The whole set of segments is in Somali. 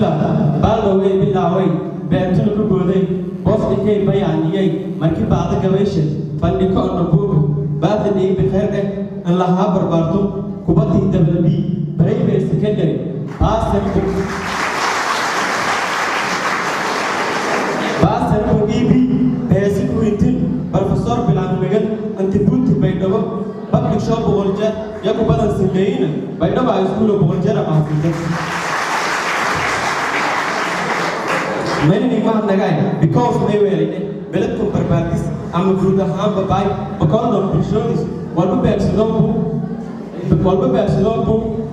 sida baalowey bilaaway beertuna ku gooday booskay bayaaniyay markii baada gabaysha bandhiko oo buugu baadii bixeer in la habarbarto kubadii dabalbi primary secondary baasar ku ibi beesi ku intin professor bilan megal anti bunti baidoa public shop bolja yaku badan sameeyna baidoa school bolja ma hafiday many ma nagay because they were beledku barbaadis ama guud ahaan babay bakolo bishoodis walba beersadoo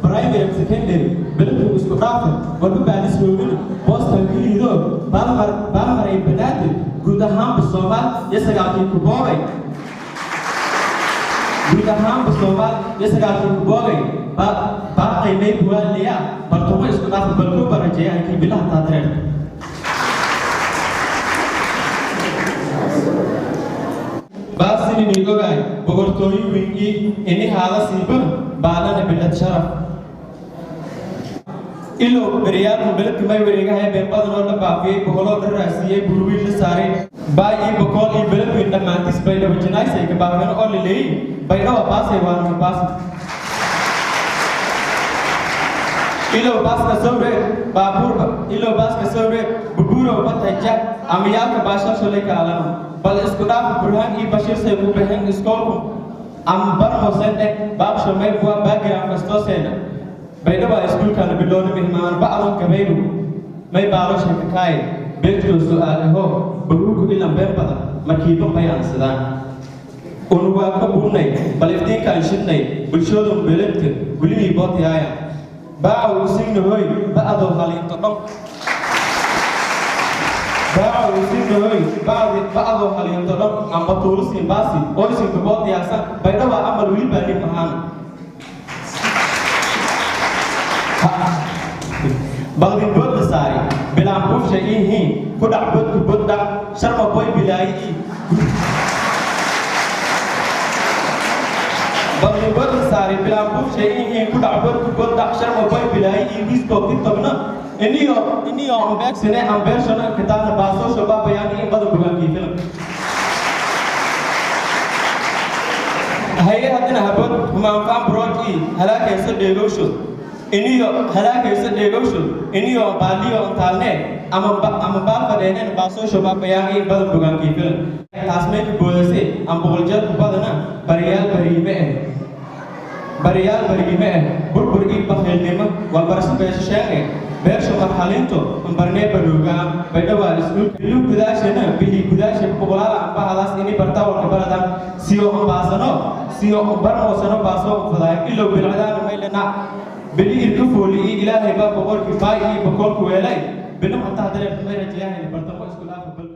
primary and secondary beledku isku dhaafay walba baadis loogin postal kilido balmar ay banaadin guud ahaan Soomaal yasagaakii ku boobay guud ahaan Soomaal yasagaakii ku boobay baaqay may buwaaliya bartamo isku dhaafay balku barajay ay bilaha taadreer baasini nigogay bogortooyi wingi ini haala siiban baadana bilad sharaf ilo beriyal beledku may wareegahay been badan oo la baafiyay boqolo dharaasiyay burwiil la saaray baay boqol iyo beledku dhamaantis bay la wajinaysay ka baafan oo leeyay baydawa baasay waan baas ilo baaska sawre baaburba ilo baaska sawre buburo bataja amiyaka baasha shalay kaalana bal isku dhaaf burhan iyo bashir say u baahan iskoolku am bar hoosade baab shamay kuwa background kasto seena baydawa iskuulkan biloona mihmaan bacdan gabaygu may baaro shaqay beedku su'aalaho burugu ila beebada markiiba bayaan sidaan unuga ka buunay bal iftiinka shidnay bulshadu beledka gulini bootiyaya baaw sinooy baado halinto dhon baaw sinooy baado halinto dhon amba tuurusin baasi oo isin ka bootiyasa baydawa amal wili baani mahan bagdin bod saari bilaan buuf shayihiin ku dhac bodku bodda sharma boy bilaayi bagdin bod saari bilaan buuf shayihiin ku dhac bodku bodda sharma boy bilaayi wisbo tiktabna iniyo ambeeksane ambeeshana kitaabna baaso shabab bayaan in badan bugaanki filim haye hadina habod humaan faan broki halaakaysa dheegowsho iniyo halaakaysa dheegowsho iniyo baaliyo taalne ama baafadeeneen baaso shabab bayaan in badan bugaanki filim taasmay ku boodasay am boqoljeed ku badana bariyaal bariime burbur ii bakhaylnimo walbarasho beeshasheege beesha marxalinto ambarnee badooga baydhawa iskuulka bilu gudaashana bili gudaasha boqolaal ambahadaas ini barta walka baradan siyo barmoosano baaso faday ilo bilcadaan maylana bili irka fooli ilaahay baa boqolki baay boqolku weelay bilu xataa hadana may rajayaan bartamo isku dhaaf